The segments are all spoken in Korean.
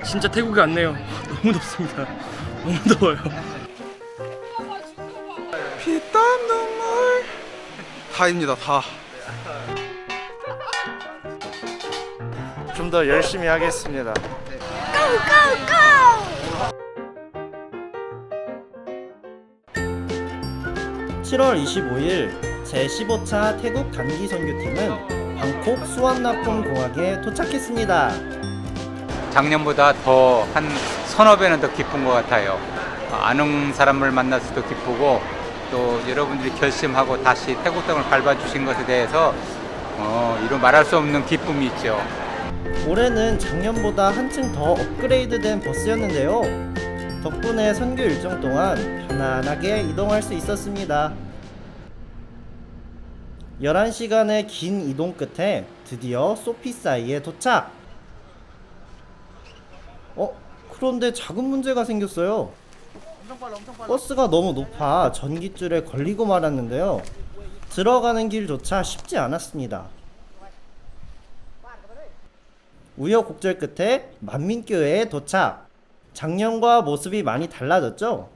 진짜 태국이 같네요. 너무 덥습니다. 너무 더워요. 피땀 눈물 다입니다. 다. 좀 더 열심히 하겠습니다. 7월 25일 제15차 태국 단기 선교팀은 방콕 수완나폰 공항에 도착했습니다. 작년보다 더 한 서너 배는 더 기쁜 것 같아요. 아는 사람을 만나서 더 기쁘고 또 여러분들이 결심하고 다시 태국 땅을 밟아주신 것에 대해서 이루 말할 수 없는 기쁨이 있죠. 올해는 작년보다 한층 더 업그레이드된 버스였는데요. 덕분에 선교 일정 동안 편안하게 이동할 수 있었습니다. 11시간의 긴 이동 끝에 드디어 소피사이에 도착! 그런데 작은 문제가 생겼어요. 버스가 너무 높아 전깃줄에 걸리고 말았는데요. 들어가는 길조차 쉽지 않았습니다. 우여곡절 끝에 만민교회에 도착. 작년과 모습이 많이 달라졌죠?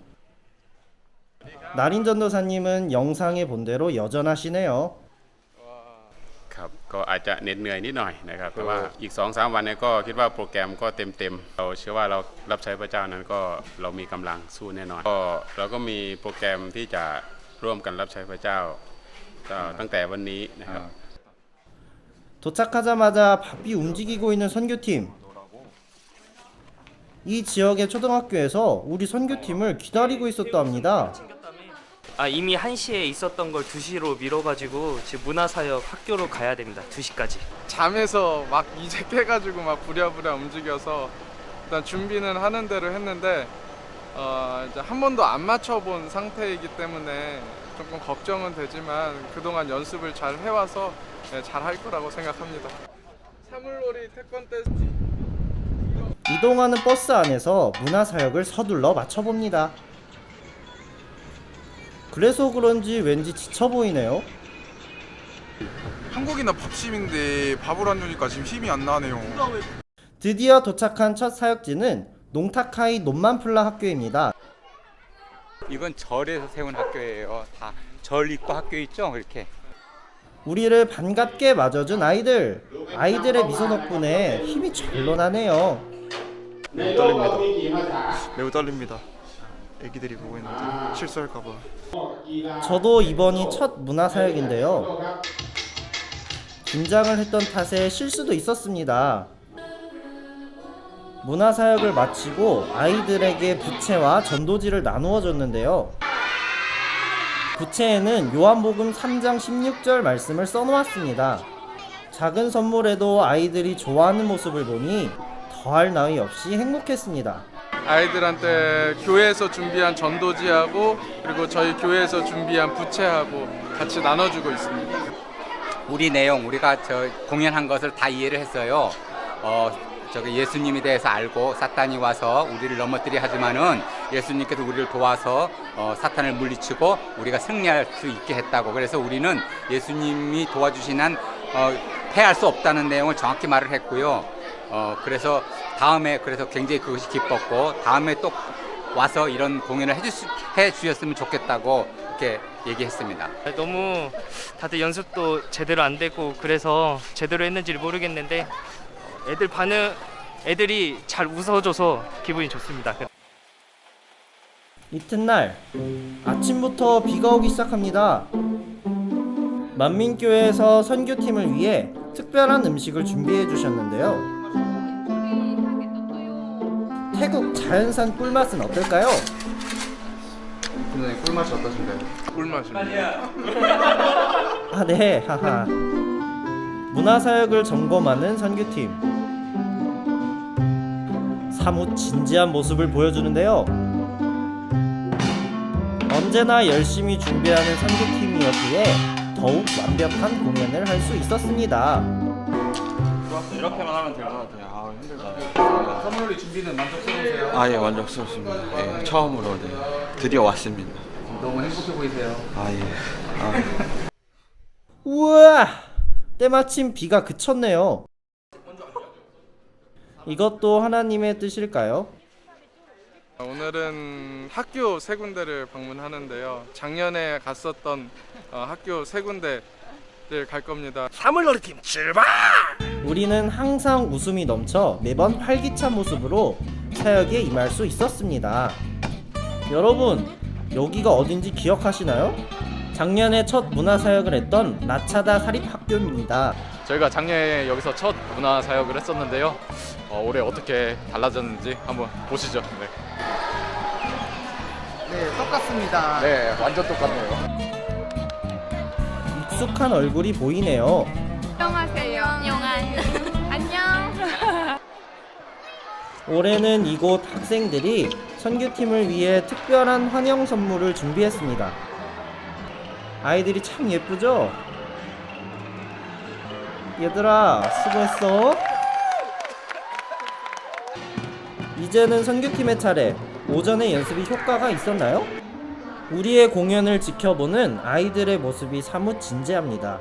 나린 전도사님은 영상에 본 대로 여전하시네요. ครับก็อาจจะเหน็ดเหนื่อยนิดหน่อยนะครับแต่ว่าอีก 2-3 วันนี้ก็คิดว่าโปรแกรมก็เต็มเราเชื่อว่าเรารับใช้พระเจ้านั้นก็เรามีกำลังสู้แน่นอนก็เราก็มีโปรแกรมที่จะร่วมกันรับใช้พระเจ้าก็ตั้งแต่วันนี้นะครับ 도착하자마자 바삐 움직이고 있는 선교팀. 이 지역의 초등학교에서 우리 선교팀을 기다리고 있었다 합니다. 이미 1시에 있었던 걸 2시로 미뤄가지고 지금 문화사역 학교로 가야 됩니다. 2시까지. 잠에서 막 이제 깨가지고 막 부랴부랴 움직여서 일단 준비는 하는 대로 했는데 이제 한 번도 안 맞춰본 상태이기 때문에 조금 걱정은 되지만 그동안 연습을 잘 해와서 잘 할 거라고 생각합니다. 사물놀이 태권대 이동하는 버스 안에서 문화사역을 서둘러 맞춰봅니다. 그래서 그런지 왠지 지쳐 보이네요. 한국이나 밥심인데 밥을 안 주니까 지금 힘이 안 나네요. 드디어 도착한 첫 사역지는 농타카이 논만플라 학교입니다. 이건 절에서 세운 학교예요. 다 절 있고 학교 있죠? 이렇게. 우리를 반갑게 맞아준 아이들. 아이들의 미소 덕분에 힘이 절로 나네요. 매우 떨립니다. 매우 떨립니다. 애기들이 보고 있는데 실수할까봐. 저도 이번이 첫 문화사역인데요. 긴장을 했던 탓에 실수도 있었습니다. 문화사역을 마치고 아이들에게 부채와 전도지를 나누어 줬는데요. 부채에는 요한복음 3장 16절 말씀을 써놓았습니다. 작은 선물에도 아이들이 좋아하는 모습을 보니 더할 나위 없이 행복했습니다. 아이들한테 교회에서 준비한 전도지하고 그리고 저희 교회에서 준비한 부채하고 같이 나눠주고 있습니다. 우리 내용 우리가 공연한 것을 다 이해를 했어요. 예수님에 대해서 알고 사탄이 와서 우리를 넘어뜨리 하지만은 예수님께서 우리를 도와서 사탄을 물리치고 우리가 승리할 수 있게 했다고. 그래서 우리는 예수님이 도와주신 한 패할 수 없다는 내용을 정확히 말을 했고요. 그래서 다음에 그래서 굉장히 그것이 기뻤고 다음에 또 와서 이런 공연을 해주셨으면 좋겠다고 이렇게 얘기했습니다. 너무 다들 연습도 제대로 안 되고 그래서 제대로 했는지를 모르겠는데 애들이 잘 웃어줘서 기분이 좋습니다. 이튿날 아침부터 비가 오기 시작합니다. 만민교회에서 선교팀을 위해 특별한 음식을 준비해 주셨는데요. 태국 자연산 꿀맛은 어떨까요? 선생님 꿀맛이 어떠신가요? 꿀맛입니다. 아, 네, 하하. 문화사역을 점검하는 선교팀. 사뭇 진지한 모습을 보여주는데요. 언제나 열심히 준비하는 선교팀이었기에 더욱 완벽한 공연을 할 수 있었습니다. 이렇게만 하면 될 것 같아요. 힘들다. 사물놀이 준비는 만족스러우세요? 예, 만족스럽습니다. 예, 처음으로 드디어 왔습니다. 너무 행복해 보이세요. 예. 우와! 때마침 비가 그쳤네요. 이것도 하나님의 뜻일까요? 오늘은 학교 세 군데를 방문하는데요. 작년에 갔었던 학교 세 군데를 갈 겁니다. 사물놀이팀 출발! 우리는 항상 웃음이 넘쳐 매번 활기찬 모습으로 사역에 임할 수 있었습니다. 여러분, 여기가 어딘지 기억하시나요? 작년에 첫 문화사역을 했던 라차다 사립학교입니다. 저희가 작년에 여기서 첫 문화 사역을 했었는데요. 올해 어떻게 달라졌는지 한번 보시죠. 네. 네, 똑같습니다. 네, 완전 똑같네요. 익숙한 얼굴이 보이네요. 안녕하세요. 안녕. 올해는 이곳 학생들이 선교팀을 위해 특별한 환영 선물을 준비했습니다. 아이들이 참 예쁘죠? 얘들아, 수고했어. 이제는 선교팀의 차례. 오전에 연습이 효과가 있었나요? 우리의 공연을 지켜보는 아이들의 모습이 사뭇 진지합니다.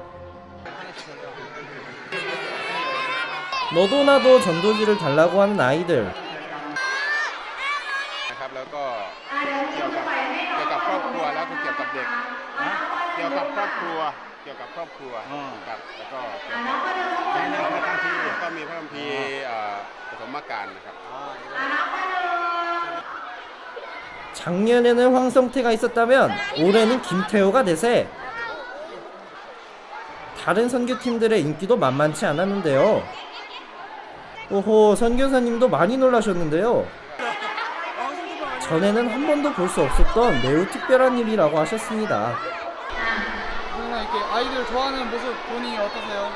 너도 나도 전도지를 달라고 하는 아이들. นะครับแล้วก็เกี่ยวกับครอบครัวแล้วก็เกี่ยวกับเด็กเกี่ยวกับครอบครัวครับแล้วก็เกี่ยวกับพระคัมภีร์ก็มีพระคัมภีร์ปฐมกาลนะครับ 작년에는 황성태가 있었다면 올해는 김태호가 대세. 다른 선교팀들의 인기도 만만치 않았는데요. 오호, 선교사님도 많이 놀라셨는데요. 전에는 한 번도 볼 수 없었던 매우 특별한 일이라고 하셨습니다. 이렇게 아이들 좋아하는 모습 보니 어떠세요?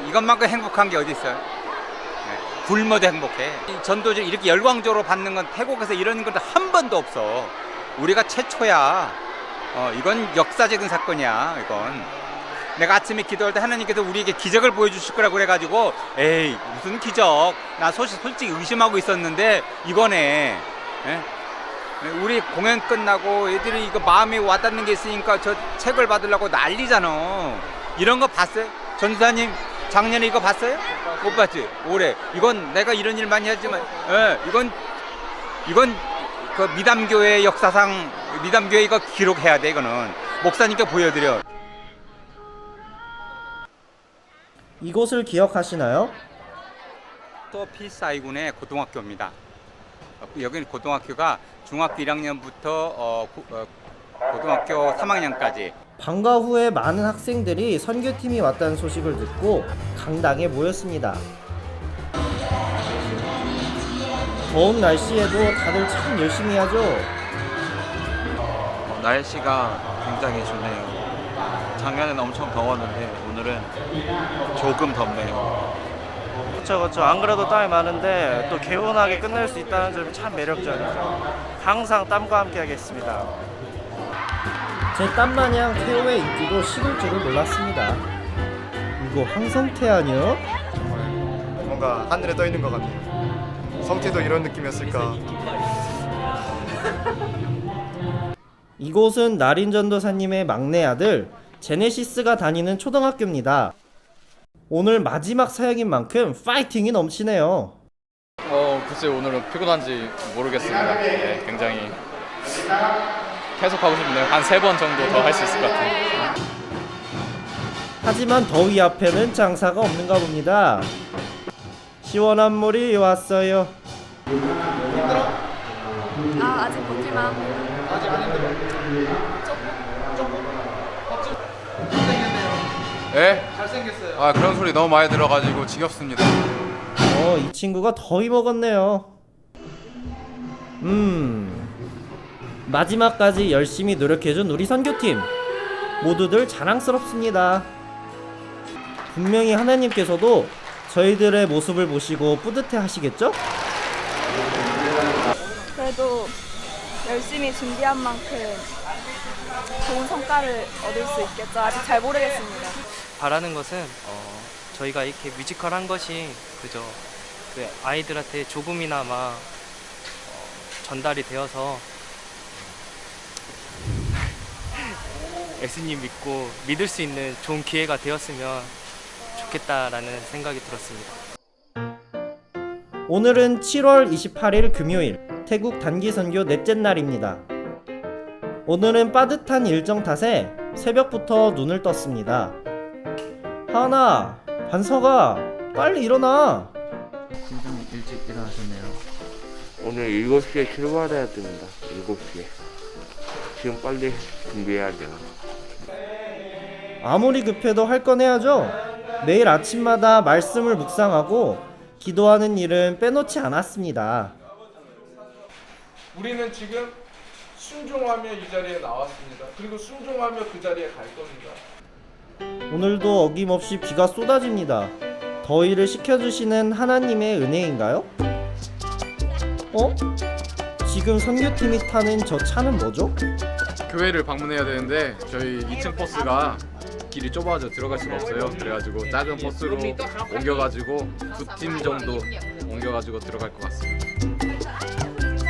이것만큼 행복한 게 어디 있어요? 네, 굶어도 행복해. 이 전도지 이렇게 열광적으로 받는 건 태국에서 이런 건 한 번도 없어. 우리가 최초야. 이건 역사적인 사건이야. 이건. 내가 아침에 기도할 때 하나님께서 우리에게 기적을 보여주실 거라고 그래가지고 에이 무슨 기적? 나 솔직히 의심하고 있었는데 이거네. 예? 우리 공연 끝나고 애들이 이거 마음에 와닿는 게 있으니까 저 책을 받으려고 난리잖아. 이런 거 봤어요? 전도사님 작년에 이거 봤어요? 못 봤지? 올해 이건 내가 이런 일 많이 하지만 이건 그 미담교회 역사상 미담교회 이거 기록해야 돼. 이거는 목사님께 보여드려. 이곳을 기억하시나요? 또 필사이군의 고등학교입니다. 여기는 고등학교가 중학교 1학년부터 고등학교 3학년까지. 방과 후에 많은 학생들이 선교팀이 왔다는 소식을 듣고 강당에 모였습니다. 더운 날씨에도 다들 참 열심히 하죠. 날씨가 굉장히 좋네요. 작년에는 엄청 더웠는데 오늘은 조금 덥네요. 그렇죠. 안 그래도 땀이 많은데 또 개운하게 끝낼 수 있다는 점이 참 매력적이죠. 항상 땀과 함께 하겠습니다. 제 땀마냥 태호의 인기도 식을 줄을 몰랐습니다. 이거 황성태 아니요? 뭔가 하늘에 떠 있는 것 같네요. 성태도 이런 느낌이었을까? 이곳은 나린 전도사님의 막내 아들 제네시스가 다니는 초등학교입니다. 오늘 마지막 사역인 만큼 파이팅이 넘치네요. 글쎄 오늘은 피곤한지 모르겠습니다. 네, 굉장히 계속 하고 싶네요. 한 3번 정도 더 할 수 있을 것 같아요. 하지만 더위 앞에는 장사가 없는가 봅니다. 시원한 물이 왔어요. 아직 걷지 마. 아직 안 힘들어. 예? 잘생겼어요. 그런 소리 너무 많이 들어가지고 지겹습니다. 이 친구가 더위 먹었네요. 마지막까지 열심히 노력해준 우리 선교팀 모두들 자랑스럽습니다. 분명히 하나님께서도 저희들의 모습을 보시고 뿌듯해 하시겠죠? 그래도 열심히 준비한 만큼 좋은 성과를 얻을 수 있겠죠. 아직 잘 모르겠습니다. 바라는 것은 저희가 이렇게 뮤지컬 한 것이 그저 그 아이들한테 조금이나마 전달이 되어서 예수님 믿고 믿을 수 있는 좋은 기회가 되었으면 좋겠다라는 생각이 들었습니다. 오늘은 7월 28일 금요일 태국 단기 선교 넷째 날입니다. 오늘은 빠듯한 일정 탓에 새벽부터 눈을 떴습니다. 하은아, 반서가 빨리 일어나. 좀 일찍 일어나셨네요. 오늘 7시에 출발해야 됩니다. 7시에. 지금 빨리 준비해야 돼요. 아무리 급해도 할 건 해야죠. 매일 아침마다 말씀을 묵상하고 기도하는 일은 빼놓지 않았습니다. 우리는 지금 순종하며 이 자리에 나왔습니다. 그리고 순종하며 그 자리에 갈 겁니다. 오늘도 어김없이 비가 쏟아집니다. 더위를 식혀주시는 하나님의 은혜인가요? 지금 선교팀이 타는 저 차는 뭐죠? 교회를 방문해야 되는데 저희 2층 버스가 길이 좁아져 들어갈 수가 없어요. 그래가지고 작은 버스로 옮겨가지고 2팀 정도 옮겨가지고 들어갈 것 같습니다.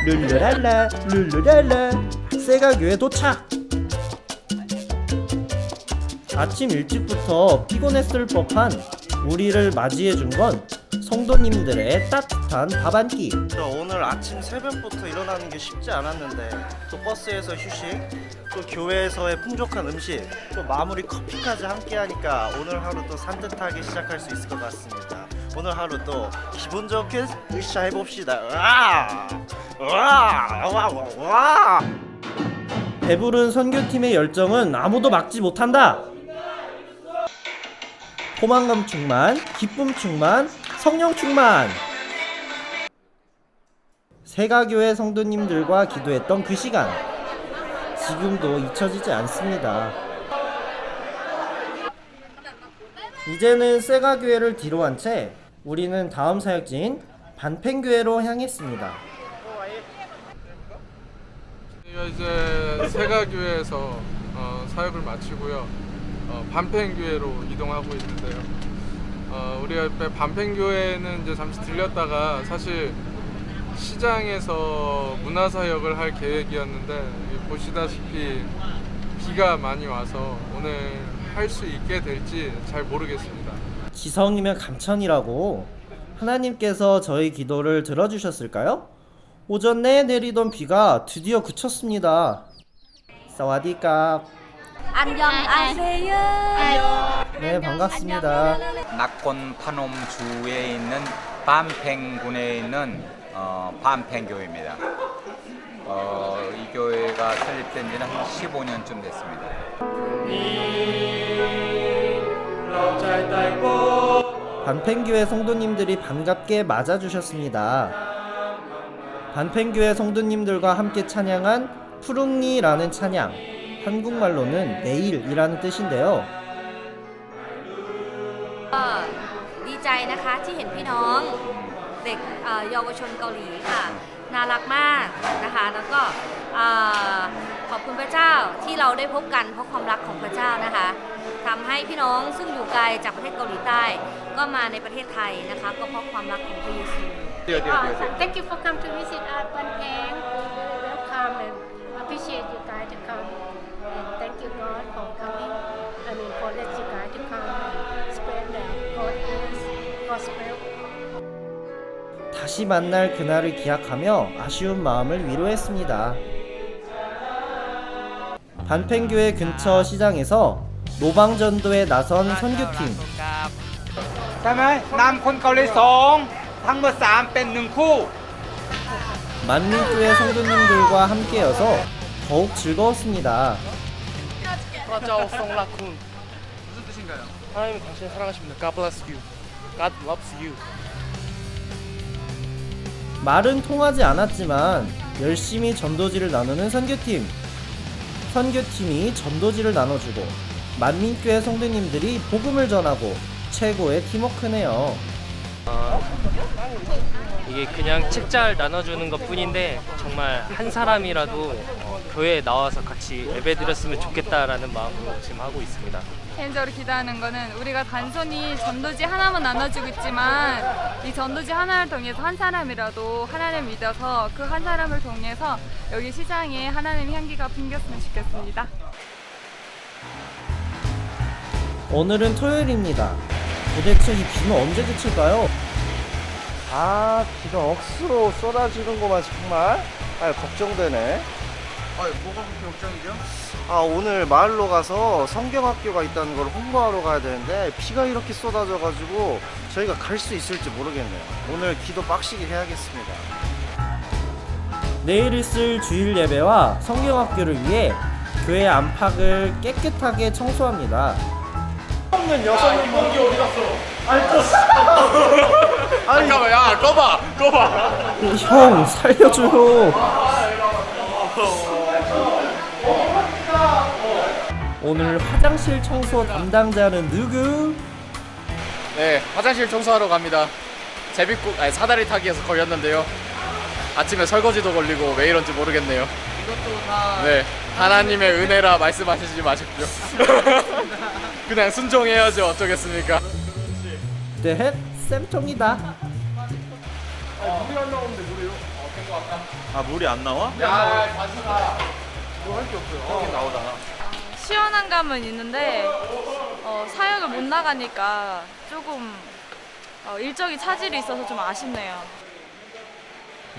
룰루랄라 룰루랄라 세가교회 도착! 아침 일찍부터 피곤했을 법한 우리를 맞이해준 건 성도님들의 따뜻한 밥 한 끼. 저 오늘 아침 새벽부터 일어나는 게 쉽지 않았는데 또 버스에서 휴식, 또 교회에서의 풍족한 음식, 또 마무리 커피까지 함께 하니까 오늘 하루도 산뜻하게 시작할 수 있을 것 같습니다. 오늘 하루도 기분 좋게 으쌰 해봅시다. 와! 배부른 선교팀의 열정은 아무도 막지 못한다. 포만감 충만, 기쁨 충만, 성령 충만. 세가교회 성도님들과 기도했던 그 시간 지금도 잊혀지지 않습니다. 이제는 세가교회를 뒤로 한 채 우리는 다음 사역지인 반팽교회로 향했습니다. 저희가 이제 세가교회에서 사역을 마치고요. 반팽교회로 이동하고 있는데요. 우리가 옆에 반팽교회는 이제 잠시 들렸다가 사실 시장에서 문화사역을 할 계획이었는데 보시다시피 비가 많이 와서 오늘 할 수 있게 될지 잘 모르겠습니다. 지성이면 감천이라고. 하나님께서 저희 기도를 들어주셨을까요? 오전 내내 내리던 비가 드디어 그쳤습니다. 사와디캅. 안녕하세요. 네, 반갑습니다. 나콘 파놈 주에 있는 밤팽군에 있는 밤팽교회입니다. 이 교회가 설립된 지는 한 15년쯤 됐습니다. 반팽교회 성도님들이 반갑게 맞아주셨습니다. 반팽교회 성도님들과 함께 찬양한 푸릉니라는 찬양, 한국말로는 내일이라는 뜻인데요. ดีใจนะคะที่เห็นพี่น้องเด็กเยาวชนเกาหลีค่ะน่ารักมากนะคะแล้วก็ขอบคุณพระเจ้าที่เราได้พบกันเพราะความรักของพระเจ้านะคะทำให้พี่น้องซึ่งอยู่ไกลจากประเทศเกาหลีใต้ก็มาในประเทศไทยนะคะก็เพราะความรักของพระเยซู Thank you for come to visit us Ban Peng. Welcome and appreciate you guys to come. And thank you God for coming. For let you guys to come and spread the gospel. 다시 만날 그날을 기약하며 아쉬운 마음을 위로했습니다. 반팽교회 근처 시장에서 노방전도에 나선 선교팀. ใช่ไหมนำคนเกาหลี2ทั้งหมด3เป็น1คู่ 만민교회 성도님들과 함께여서 더욱 즐거웠습니다. 프라자오 송라쿤 무슨 뜻인가요? 하나님이 당신을 사랑하십니다. God bless you. God loves you. 말은 통하지 않았지만 열심히 전도지를 나누는 선교팀. 선교팀이 전도지를 나눠주고 만민교회 성도님들이 복음을 전하고 최고의 팀워크네요. 이게 그냥 책잘 나눠주는 것 뿐인데 정말 한 사람이라도 교회에 나와서 같이 예배드렸으면 좋겠다라는 마음으로 지금 하고 있습니다. 개인적으로 기도하는 거는 우리가 단순히 전도지 하나만 나눠주고 있지만 이 전도지 하나를 통해서 한 사람이라도 하나님을 믿어서 그 한 사람을 통해서 여기 시장에 하나님의 향기가 풍겼으면 좋겠습니다. 오늘은 토요일입니다. 도대체 이 비는 언제 그칠까요? 아, 비가 억수로 쏟아지는구만 정말. 아, 걱정되네. 뭐가 그렇게 걱정이죠? 아, 오늘 마을로 가서 성경학교가 있다는 걸 홍보하러 가야 되는데 비가 이렇게 쏟아져가지고 저희가 갈 수 있을지 모르겠네요. 오늘 기도 빡시게 해야겠습니다. 내일 있을 주일 예배와 성경학교를 위해 교회 안팎을 깨끗하게 청소합니다. 없는 여성은 거기 어디 갔어? 아니, 잠깐만, 야, 꺼봐. 형 살려줘요. 오늘 화장실 청소 담당자는 누구? 네, 화장실 청소하러 갑니다. 사다리 타기에서 걸렸는데요. 아침에 설거지도 걸리고 왜 이런지 모르겠네요. 이것도 다 네, 하나님의 은혜라 말씀하시지 마십시오. 그냥 순종해야죠. 어쩌겠습니까? 네, 쌤통이다. 물이 안 나오는데 물이요? 아, 물이 안 나와? 야, 가수가. 뭐 할 게 없어요. 거기 나오잖아. 시원한 감은 있는데 사역을 못 나가니까 조금 일정이 차질이 있어서 좀 아쉽네요.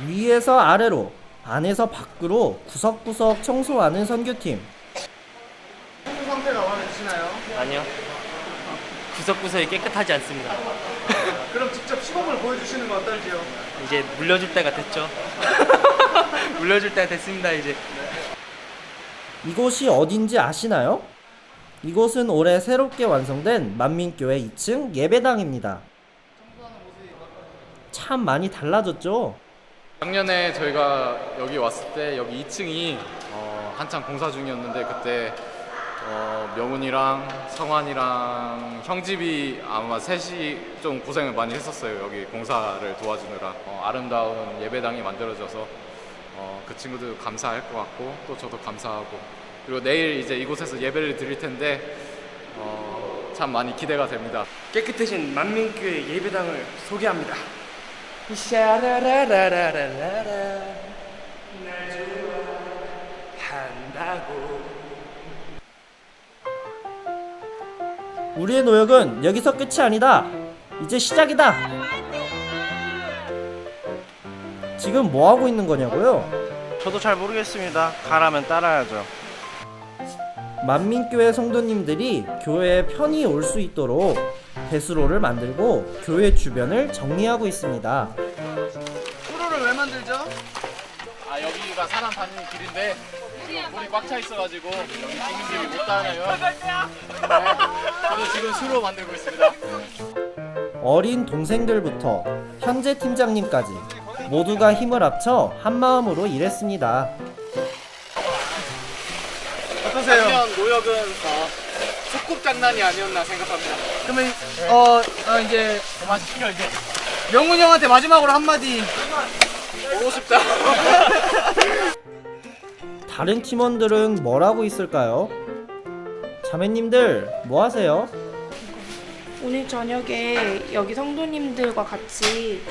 위에서 아래로, 안에서 밖으로 구석구석 청소하는 선교팀. 청소 상태가 마음에 드시나요? 아니요. 구석구석이 깨끗하지 않습니다. 그럼 직접 시범을 보여주시는 거 어떨지요? 이제 물려줄 때가 됐죠. 물려줄 때가 됐습니다 이제. 이곳이 어딘지 아시나요? 이곳은 올해 새롭게 완성된 만민교회 2층 예배당입니다. 참 많이 달라졌죠? 작년에 저희가 여기 왔을 때 여기 2층이 한창 공사 중이었는데 그때 명훈이랑 성환이랑 형집이 아마 셋이 좀 고생을 많이 했었어요. 여기 공사를 도와주느라. 아름다운 예배당이 만들어져서 그 친구들 감사할 것 같고 또 저도 감사하고, 그리고 내일 이제 이곳에서 예배를 드릴 텐데 참 많이 기대가 됩니다. 깨끗해진 만민교회 예배당을 소개합니다. 샤라라라라라라 날 좋아한다고. 우리의 노력은 여기서 끝이 아니다. 이제 시작이다. 지금 뭐 하고 있는 거냐고요? 저도 잘 모르겠습니다. 가라면 따라야죠. 만민교회 성도님들이 교회에 편히 올 수 있도록 배수로를 만들고 교회 주변을 정리하고 있습니다. 프로를 왜 만들죠? 여기가 사람 다니는 길인데 물이 꽉 차 있어가지고 여기 주민들이 못 다녀요. 저도 지금 수로 만들고 있습니다. 어린 동생들부터 현재 팀장님까지 모두가 힘을 합쳐 한마음으로 일했습니다. 어떠세요? 작년 노역은 소꿉장난이 아니었나 생각합니다. 그러면 이제 그만 시켜 이제. 명훈이 형한테 마지막으로 한마디. 보고 싶다. 다른 팀원들은 뭘 하고 있을까요? 자매님들 뭐 하세요? 오늘 저녁에 여기 성도님들과 같이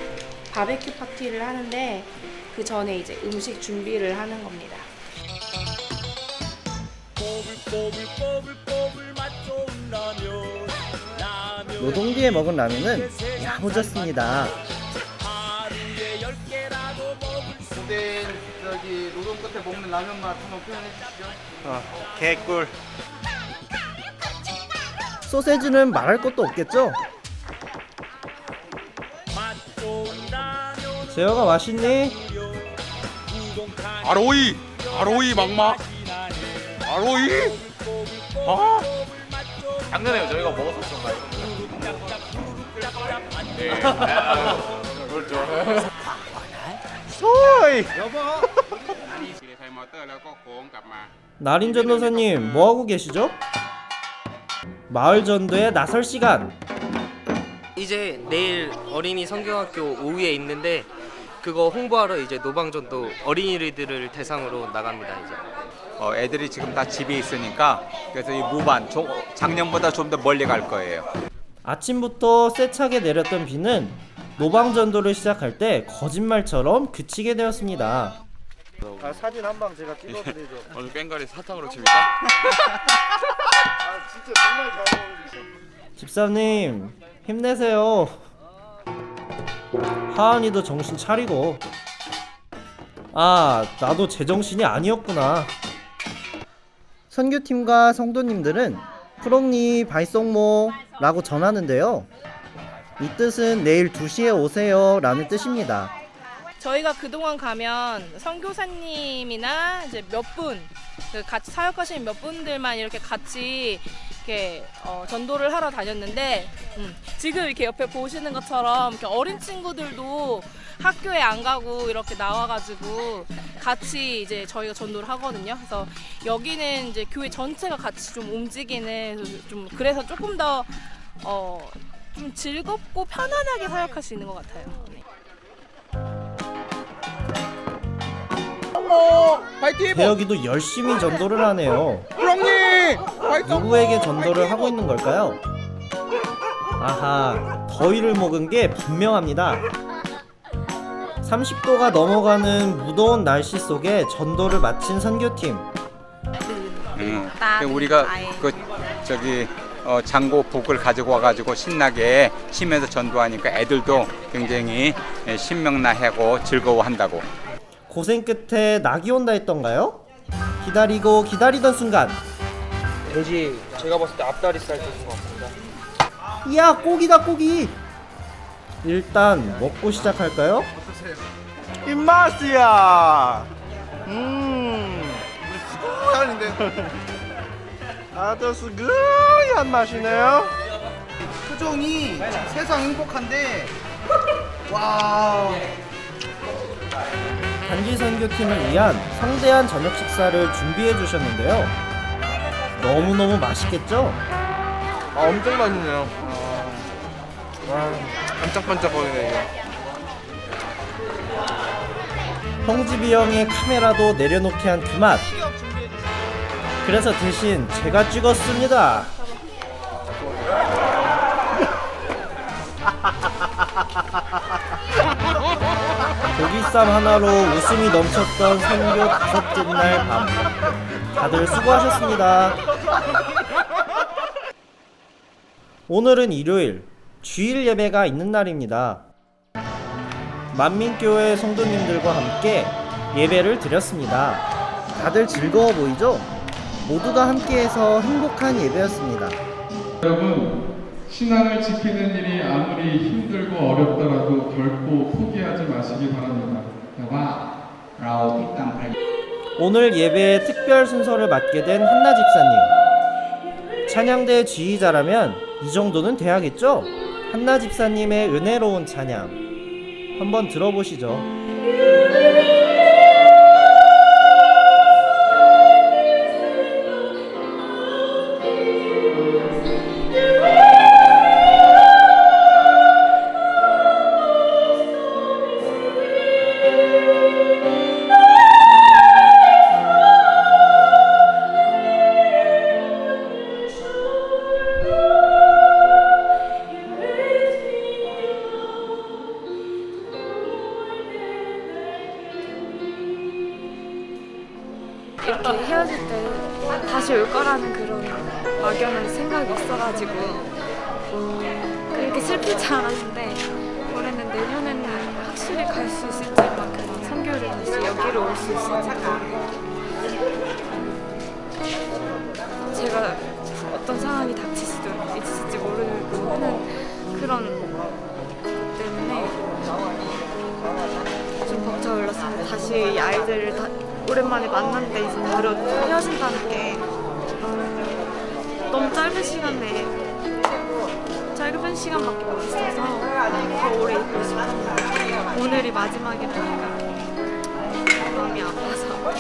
바베큐 파티를 하는데 그 전에 이제 음식 준비를 하는 겁니다. 노동 뒤에 먹은 라면은 야무졌습니다. 고된 노동 끝에 먹는 라면 맛 한번 표현해 주시죠. 개꿀. 소세지는 말할 것도 없겠죠? 재혁아 맛있니? 아로이 막막 아로이. 작년에 저희가 먹었었던가요? 네. 그렇죠. 소이! 나린 전도사님 뭐 하고 계시죠? 마을 전도에 나설 시간. 이제 내일 어린이 성경학교 오후에 있는데 그거 홍보하러 이제 노방전도 어린이들을 대상으로 나갑니다 이제. 애들이 지금 다 집에 있으니까 그래서 이 무반 작년보다 좀 더 멀리 갈 거예요. 아침부터 세차게 내렸던 비는 노방전도를 시작할 때 거짓말처럼 그치게 되었습니다. 사진 한 방 제가 찍어드리죠. 오늘 꽹과리 사탕으로 칩니까? 진짜 정말 잘 어울리죠. 집사님 힘내세요. 하은이도 정신 차리고. 아, 나도 제정신이 아니었구나. 선교팀과 성도님들은 프롱니 바이송모 라고 전하는데요. 이 뜻은 내일 2시에 오세요 라는 뜻입니다. 저희가 그동안 가면 선교사님이나 이제 몇 분, 같이 사역하시는 몇 분들만 이렇게 같이 이렇게 전도를 하러 다녔는데, 지금 이렇게 옆에 보시는 것처럼 이렇게 어린 친구들도 학교에 안 가고 이렇게 나와가지고 같이 이제 저희가 전도를 하거든요. 그래서 여기는 이제 교회 전체가 같이 좀 움직이는, 그래서 조금 더 좀 즐겁고 편안하게 사역할 수 있는 것 같아요. 네. 대혁이도 열심히 전도를 하네요. 누구에게 전도를 하고 있는 걸까요? 아하, 더위를 먹은 게 분명합니다. 30도가 넘어가는 무더운 날씨 속에 전도를 마친 선교팀. 우리가 장고복을 가지고 와가지고 신나게 쉬면서 전도하니까 애들도 굉장히 신명나하고 즐거워한다고. 고생 끝에 낙이 온다 했던가요? 기다리고 기다리던 순간, 왠지 제가 봤을 때 앞다리살 것 같습니다. 이야, 고기다 고기. 일단 먹고 시작할까요? 입맛이야. 스고한인데 아주 스고한 맛이네요. 표정이 세상 행복한데 와. 단기 선교팀을 위한 성대한 저녁 식사를 준비해 주셨는데요. 너무너무 맛있겠죠? 엄청 맛있네요. 반짝반짝거리네 이거. 형집이 형의 카메라도 내려놓게 한 그 맛. 그래서 대신 제가 찍었습니다. 고기쌈 하나로 웃음이 넘쳤던 선교 5째 날 밤. 다들 수고하셨습니다. 오늘은 일요일, 주일 예배가 있는 날입니다. 만민교회 성도님들과 함께 예배를 드렸습니다. 다들 즐거워 보이죠? 모두가 함께해서 행복한 예배였습니다. 여러분, 신앙을 지키는 일이 아무리 힘들고 어렵더라도 결코 포기하지 마시기 바랍니다. 오늘 예배의 특별 순서를 맡게 된 한나 집사님. 찬양대 지휘자라면 이 정도는 돼야겠죠? 한나 집사님의 은혜로운 찬양 한번 들어보시죠. 이렇게 헤어질 때 다시 올 거라는 그런 막연한 생각이 있어가지고 그렇게 슬프지 않았는데 올해는 내년에는 확실히 갈 수 있을지만큼 선교를 다시 여기로 올 수 있을지도 제가 어떤 상황이 닥칠지도 있을지 모르고 하는 그런 것 때문에 좀 벅차올랐습니다. 다시 이 아이들을 오랜만에 만났는데 이제 헤어진다는 게 너무 짧은 시간밖에 못 있어서 더 오래 있고 싶었는데 오늘이 마지막이라니까 마음이 아파서.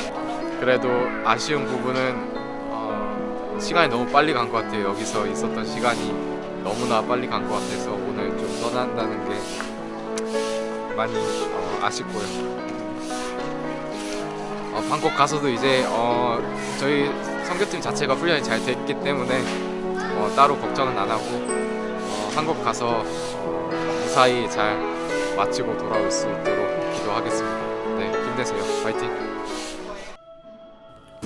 그래도 아쉬운 부분은 시간이 너무 빨리 간 것 같아요. 여기서 있었던 시간이 너무나 빨리 간 것 같아서 오늘 좀 떠난다는 게 많이 아쉽고요. 방콕 가서도 이제 저희 선교팀 자체가 훈련이 잘 됐기 때문에 따로 걱정은 안 하고 한국 가서 무사히 잘 마치고 돌아올 수 있도록 기도하겠습니다. 네, 힘내세요. 화이팅!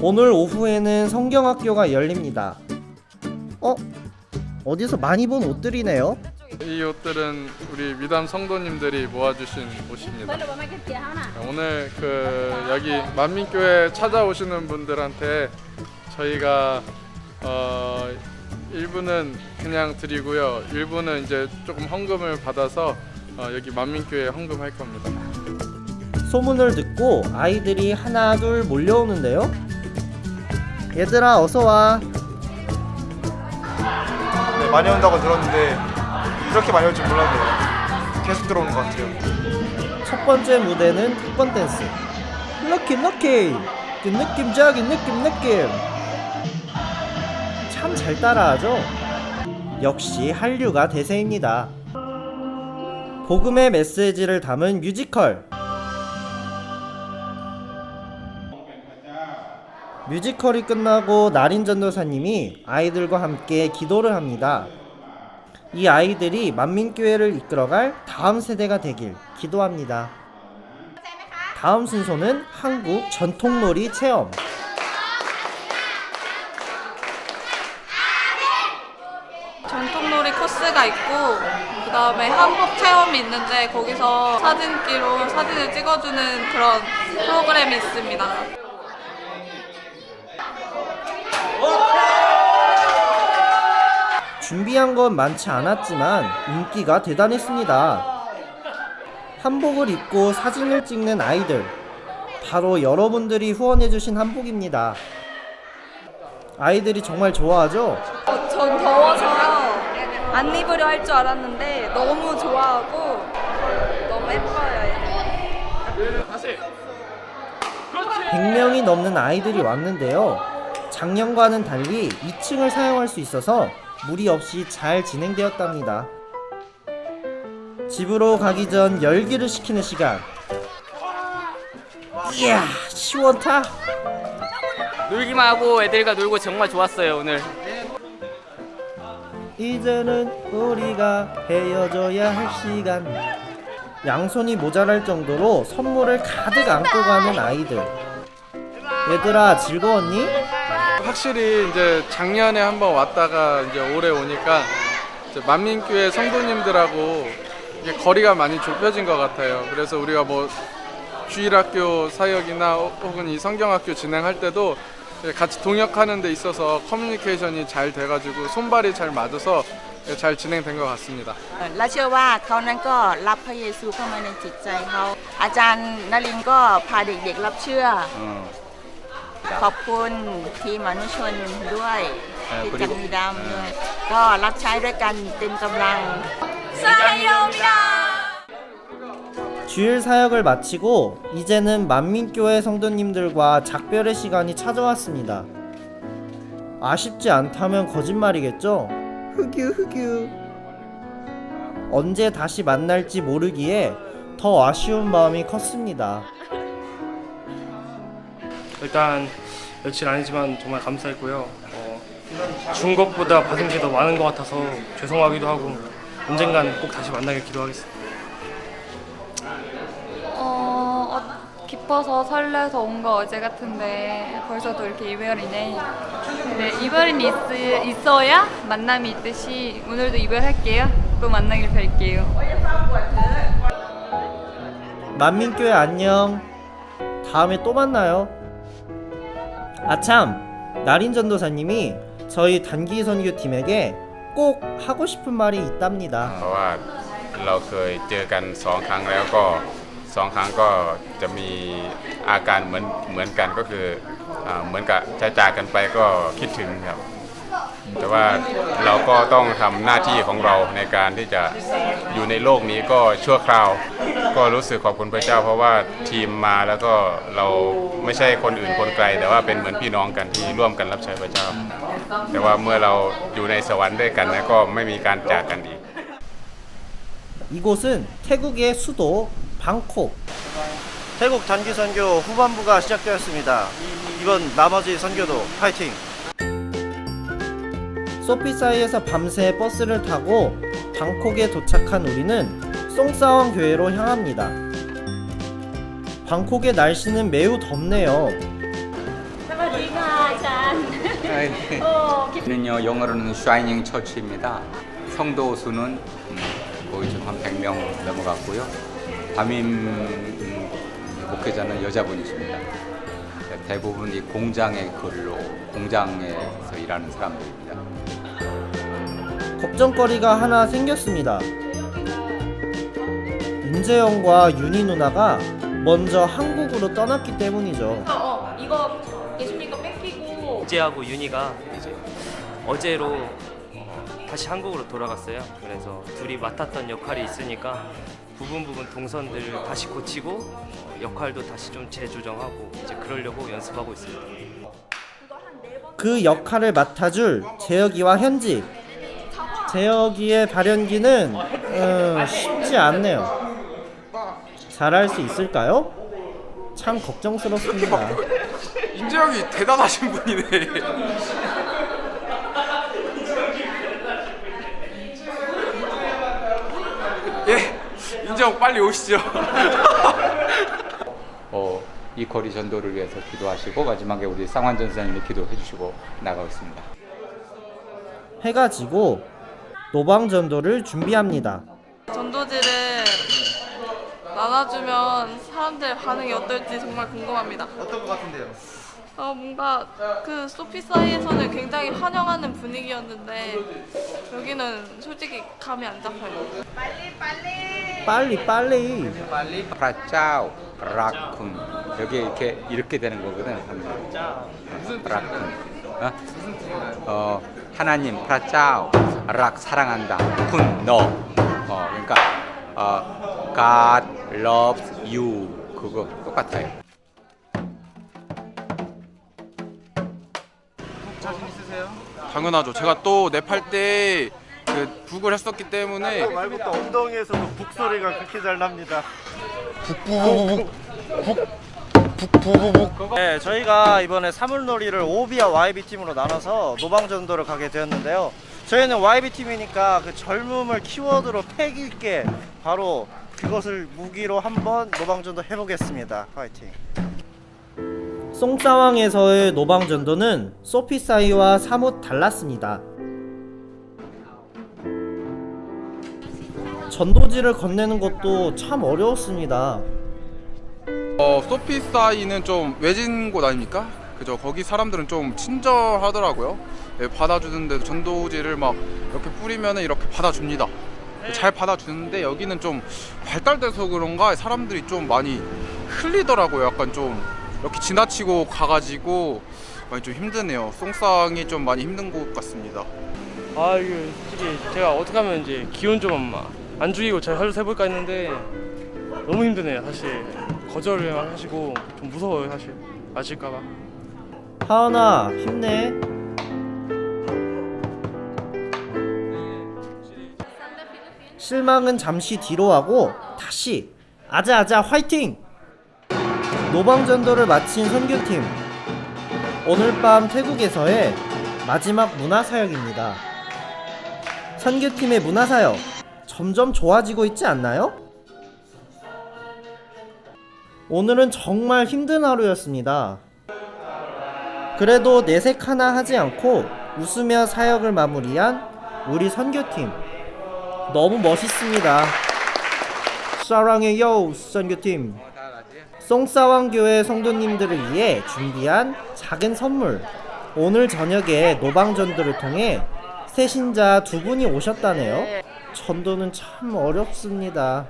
오늘 오후에는 성경학교가 열립니다. 어디서 많이 본 옷들이네요. 이 옷들은 우리 미담 성도님들이 모아주신 옷입니다. 오늘 여기 만민교회 찾아오시는 분들한테 저희가 일부는 그냥 드리고요, 일부는 이제 조금 헌금을 받아서 여기 만민교회에 헌금할 겁니다. 소문을 듣고 아이들이 하나 둘 몰려오는데요. 얘들아 어서 와. 네, 많이 온다고 들었는데 이렇게 많이 올 줄 몰랐네요. 계속 들어오는 것 같아요. 첫 번째 무대는 특번 댄스. 럭키 그 느낌적인 느낌. 참 잘 따라하죠? 역시 한류가 대세입니다. 복음의 메시지를 담은 뮤지컬. 뮤지컬이 끝나고 나린 전도사님이 아이들과 함께 기도를 합니다. 이 아이들이 만민교회를 이끌어갈 다음 세대가 되길 기도합니다. 다음 순서는 한국 전통놀이 체험. 전통놀이 코스가 있고 그 다음에 한복 체험이 있는데 거기서 사진기로 사진을 찍어주는 그런 프로그램이 있습니다. 준비한 건 많지 않았지만 인기가 대단했습니다. 한복을 입고 사진을 찍는 아이들, 바로 여러분들이 후원해주신 한복입니다. 아이들이 정말 좋아하죠? 전 더워서 안 입으려 할 줄 알았는데 너무 좋아하고 너무 예뻐요. 100명이 넘는 아이들이 왔는데요. 작년과는 달리 2층을 사용할 수 있어서 무리 없이 잘 진행되었답니다. 집으로 가기 전 열기를 식히는 시간. 이야, 시원타. 놀기만 하고 애들과 놀고 정말 좋았어요 오늘. 이제는 우리가 헤어져야 할 시간. 양손이 모자랄 정도로 선물을 가득 안고 가는 아이들. 얘들아 즐거웠니? 확실히 이제 작년에 한번 왔다가 이제 올해 오니까 이제 만민교회 성도님들하고 이게 거리가 많이 좁혀진 것 같아요. 그래서 우리가 뭐 주일학교 사역이나 혹은 이 성경학교 진행할 때도 같이 동역하는 데 있어서 커뮤니케이션이 잘 돼가지고 손발이 잘 맞아서 잘 진행된 것 같습니다. และเชื่อว่าเขานั้นก็รับพระเยซูเข้ามาในจิตใจเขาอาจารย์นลินก็พาเด็กๆรับเชื่อขอบคุณทีมอนุชนด้วยที่จักรีดำด้วยก็รับใช้ด้วยกันเต็มกำลัง 주일 사역을 마치고 이제는 만민교회 성도님들과 작별의 시간이 찾아왔습니다. 아쉽지 않다면 거짓말이겠죠? 흑유. 언제 다시 만날지 모르기에 더 아쉬운 마음이 컸습니다. 일단 며칠 아니지만 정말 감사했고요. 준 것보다 받은 게 더 많은 것 같아서 죄송하기도 하고 언젠간 꼭 다시 만나길 기도하겠습니다. 기뻐서 설레서 온 거 어제 같은데 벌써도 이렇게 이별이네. 네, 이별이 있어야 만남이 있듯이 오늘도 이별할게요. 또 만나길 빌게요. 만민교회 안녕. 다음에 또 만나요. 아참, 나린 전도사님이 저희 단기 선교팀에게 꼭 하고 싶은 말이 있답니다. เพราะว่าเราเคยเจอกัน2 ครั้งแล้วก็2 ครั้งก็จะมีอาการเหมือนกันก็คือเหมือนกับจะจากกันไปก็คิดถึงครับแต่ว่าเราก็ต้องทำหน้าที่ของเราในการที่จะอยู่ในโลกนี้ก็ชั่วคราวก็รู้สึกขอบคุณพระเจ้าเพราะว่าทีมมาแล้วก็เราไม่ใช่คนอื่นคนไกลแต่ว่าเป็นเหมือนพี่น้องกันที่ร่วมกันรับใช้พระเจ้าแต่ว่าเมื่อเราอยู่ในสวรรค์ด้วยกันนะก็ไม่มีการจากกันอีก 이곳은 태국의 수도 방콕. 태국 단기 선교 후반부가 시작되었습니다. 이번 나머지 선교도 파이팅! 소피사이에서 밤새 버스를 타고 방콕에 도착한 우리는 송사원 교회로 향합니다. 방콕의 날씨는 매우 덥네요. 는 영어로는 샤이닝 처치입니다. 성도 수는 거의 지금 한 100명 넘어갔고요. 담임 목회자는 여자분이십니다. 대부분이 공장의 근로, 공장에서 일하는 사람들입니다. 걱정거리가 하나 생겼습니다. 윤재영과 윤희 누나가 먼저 한국으로 떠났기 때문이죠. 이거 예수님 거 뺏기고 이재하고 윤희가 이제 어제로 다시 한국으로 돌아갔어요. 그래서 둘이 맡았던 역할이 있으니까 부분 동선들 다시 고치고 역할도 다시 좀 재조정하고 이제 그러려고 연습하고 있습니다. 그 역할을 맡아줄 재혁이와 현지. 재혁이의 발연기는 쉽지 않네요. 잘할 수 있을까요? 참 걱정스럽습니다. 인재영이 대단하신 분이네. 예, 인재영 빨리 오시죠. 이 거리 전도를 위해서 기도하시고 마지막에 우리 쌍환 전사님이 기도해 주시고 나가겠습니다. 해가 지고 노방 전도를 준비합니다. 전도지를 나눠주면 사람들 반응이 어떨지 정말 궁금합니다. 어떤 것 같은데요? 뭔가 그 소피사이에서는 굉장히 환영하는 분위기였는데 여기는 솔직히 감이 안 잡혀요. 빨리. 프라짜오 라쿤 여기 이렇게 되는 거거든. 라쿤. 하나님 프라짜오 락 사랑한다. 쿤 너. 그러니까 God loves you 그거 똑같아요. 자신 있으세요? 당연하죠. 제가 또 네팔 때 그 북을 했었기 때문에 말고 또 엉덩이에서도 북 소리가 그렇게 잘 납니다. 네, 저희가 이번에 사물놀이를 오비와 YB 팀으로 나눠서 노방전도를 가게 되었는데요. 저희는 YB 팀이니까 그 젊음을 키워드로 패기 있게 바로 그것을 무기로 한번 노방전도 해보겠습니다. 화이팅. 송사왕에서의 노방전도는 소피사이와 사뭇 달랐습니다. 전도지를 건네는 것도 참 어려웠습니다. 소피사이는 좀 외진 곳 아닙니까? 그죠? 거기 사람들은 좀 친절하더라고요. 예, 받아주는데도 전도지를 막 이렇게 뿌리면은 이렇게 받아줍니다. 잘 받아주는데 여기는 좀 발달돼서 그런가 사람들이 좀 많이 흘리더라고요. 약간 좀 이렇게 지나치고 가가지고 많이 좀 힘드네요. 송쌍이 좀 많이 힘든 것 같습니다. 이게 솔직히 제가 어떻게 하면 이제 기운 좀 안 죽이고 잘 해볼까 했는데 너무 힘드네요. 사실 거절을 하시고 좀 무서워요. 사실 아실까봐. 하은아 힘내. 실망은 잠시 뒤로 하고 다시 아자아자 화이팅! 노방전도를 마친 선교팀. 오늘 밤 태국에서의 마지막 문화사역입니다. 선교팀의 문화사역 점점 좋아지고 있지 않나요? 오늘은 정말 힘든 하루였습니다. 그래도 내색 하나 하지 않고 웃으며 사역을 마무리한 우리 선교팀. 너무 멋있습니다. 사랑해요 선교팀. 송사왕교회 성도님들을 위해 준비한 작은 선물. 오늘 저녁에 노방전도를 통해 새 신자 2분이 오셨다네요. 전도는 참 어렵습니다.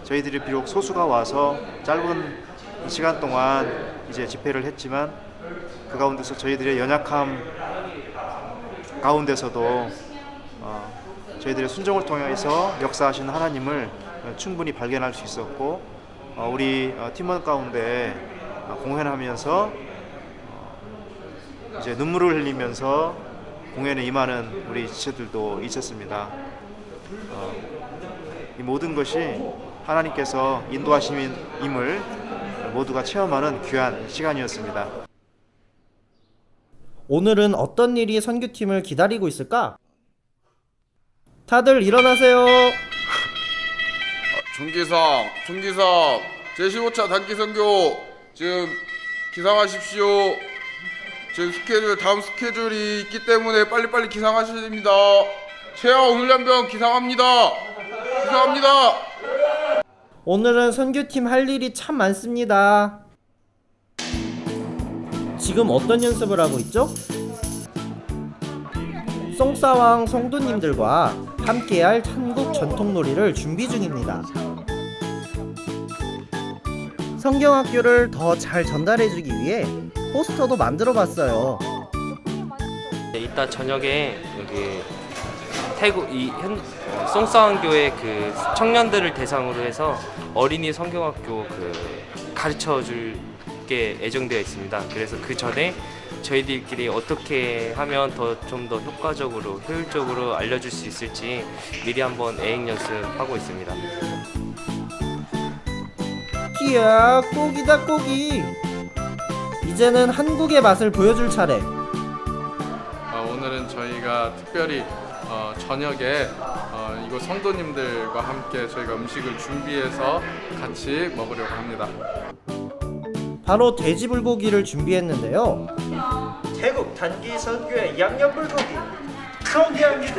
저희들이 비록 소수가 와서 짧은 시간 동안 이제 집회를 했지만 그 가운데서 저희들의 연약함 가운데서도 저희들의 순종을 통해서 역사하시는 하나님을 충분히 발견할 수 있었고, 우리 팀원 가운데 공연하면서 이제 눈물을 흘리면서 공연에 임하는 우리 지체들도 있었습니다. 이 모든 것이 하나님께서 인도하심임을 모두가 체험하는 귀한 시간이었습니다. 오늘은 어떤 일이 선교팀을 기다리고 있을까? 다들 일어나세요. 중기상 제15차 단기선교 지금 기상하십시오. 지금 다음 스케줄이 있기 때문에 빨리빨리 기상하셔야 됩니다. 최하 오늘 연병 기상합니다. 감사합니다. 오늘은 선교팀 할 일이 참 많습니다. 지금 어떤 연습을 하고 있죠? 송사왕 성도님들과 함께할 한국 전통놀이를 준비 중입니다. 성경학교를 더 잘 전달해주기 위해 포스터도 만들어 봤어요. 이따 저녁에 여기 태국 송사왕교회 그 청년들을 대상으로 해서 어린이 성경학교 그 가르쳐 줄 게 예정되어 있습니다. 그래서 그 전에 저희들끼리 어떻게 하면 좀 더 효과적으로 효율적으로 알려줄 수 있을지 미리 한번 애행 연습하고 있습니다. 이야, 꼭이다 꼭이. 이제는 한국의 맛을 보여줄 차례. 오늘은 저희가 특별히 저녁에 이곳 성도님들과 함께 저희가 음식을 준비해서 같이 먹으려고 합니다. 바로 돼지 불고기를 준비했는데요. 태국 단기 선교의 양념 불고기 공개합니다.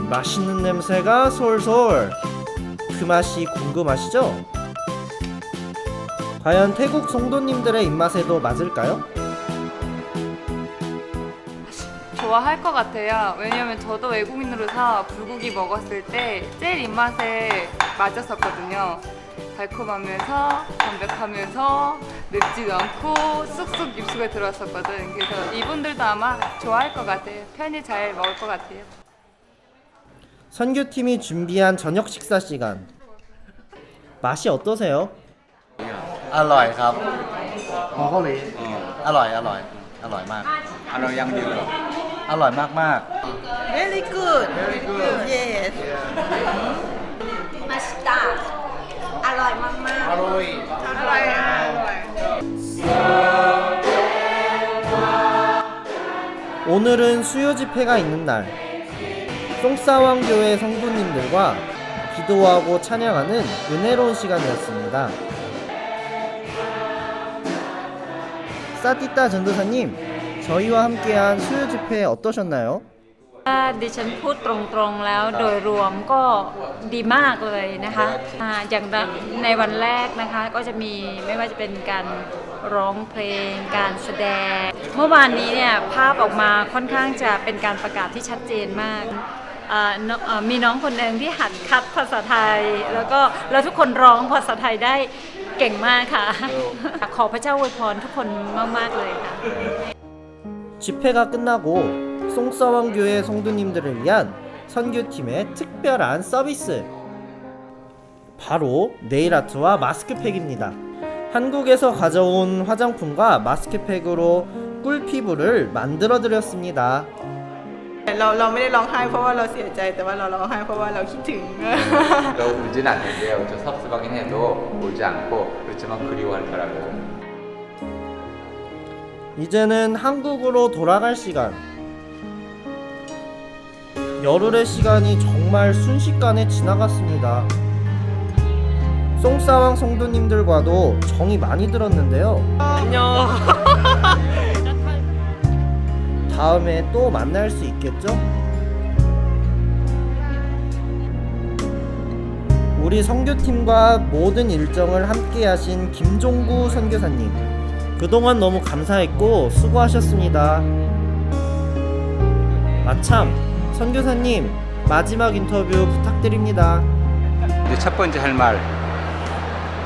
맛있는 냄새가 솔솔. 그 맛이 궁금하시죠? 과연 태국 성도님들의 입맛에도 맞을까요? 좋아할 것 같아요. 왜냐면 저도 외국인으로서 불고기 먹었을 때 제일 입맛에 맞았었거든요. 달콤하면서 담백하면서 맵지도 않고 쑥쑥 입속에 들어왔었거든. 그래서 이분들도 아마 좋아할 것 같아요. 편히 잘 먹을 것 같아요. 선교팀이 준비한 저녁 식사 시간. 맛이 어떠세요? อร่อยครับของเกาหลีอร่อยมาก อร่อยอย่างเดียว อร่อยมาก Very good. Yes. 맛있다. อร่อยมากๆ อร่อย 오늘은 수요 집회가 있는 날. 송사왕 교회 성도님들과 기도하고 찬양하는 은혜로운 시간이었습니다. 사티타 전도사님, 저희와 함께한 수요 집회 어떠셨나요? ดิฉันพูดตรงๆแล้วโดยรวมก็ดีมากเลยนะคะอย่างในวันแรกนะคะก็จะมีไม่ว่าจะเป็นการร้องเพลงการแสดงเมื่อวานนี้เนี่ยภาพออกมาค่อนข้างจะเป็นการประกาศที่ชัดเจนมากมีน้องคนหนึ่งที่หัดคัดภาษาไทยแล้วทุกคนร้องภาษาไทยได้เก่งมากค่ะขอพระเจ้าอวยพรทุกคนมากๆเลยค่ะ 집회가 끝나고 송사왕 교회 성도님들을 위한 선교팀의 특별한 서비스. 바로 네일아트와 마스크팩입니다. 한국에서 가져온 화장품과 마스크팩으로 꿀피부를 만들어 드렸습니다. เราไม่ได้ร้องไห้เพราะว่าเราเสียใจแต่ว่าเราร้องไห้เพราะว่าเราคิดถึง 너 울진 않는데요. 저 섭섭하긴 해도 울지 않고 그렇지만 그리워할 거라고. 이제는 한국으로 돌아갈 시간. 열흘의 시간이 정말 순식간에 지나갔습니다. 송사왕 성도님들과도 정이 많이 들었는데요. 안녕. 다음에 또 만날 수 있겠죠? 우리 선교팀과 모든 일정을 함께 하신 김종구 선교사님, 그동안 너무 감사했고 수고하셨습니다. 아참, 선교사님 마지막 인터뷰 부탁드립니다. 이제 첫 번째 할 말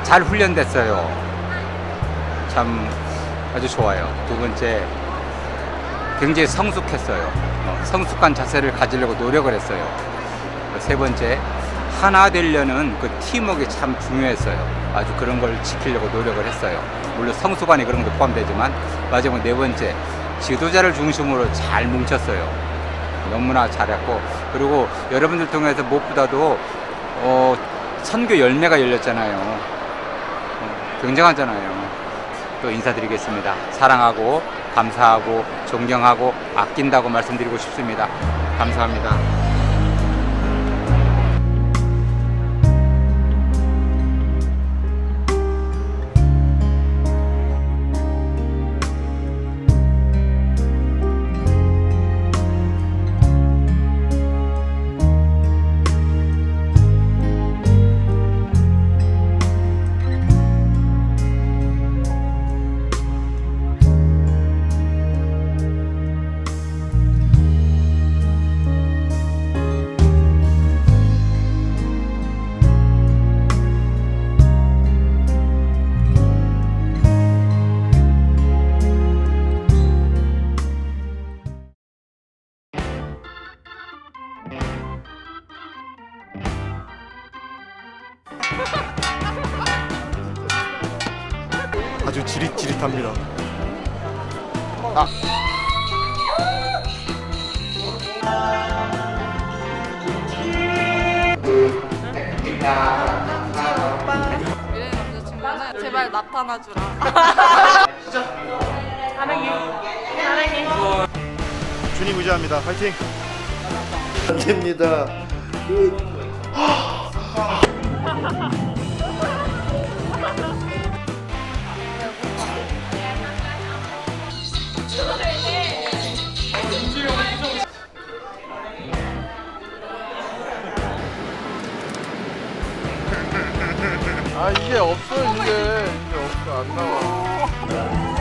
잘 훈련됐어요. 참 아주 좋아요. 두 번째 굉장히 성숙했어요. 성숙한 자세를 가지려고 노력을 했어요. 세 번째 하나 되려는 그 팀워크가 참 중요했어요. 아주 그런 걸 지키려고 노력을 했어요. 물론 성숙안에 그런 것도 포함되지만 마지막 네 번째 지도자를 중심으로 잘 뭉쳤어요. 너무나 잘했고 그리고 여러분들 통해서 무엇보다도 선교 열매가 열렸잖아요. 굉장하잖아요. 또 인사드리겠습니다. 사랑하고 감사하고 존경하고 아낀다고 말씀드리고 싶습니다. 감사합니다. 아주 지릿지릿합니다. 미래 남자친구는 제발 나타나주라. 주님 의지합니다. 파이팅! 안 됩니다. 아 이게 없어요 이제 없어 안 나와.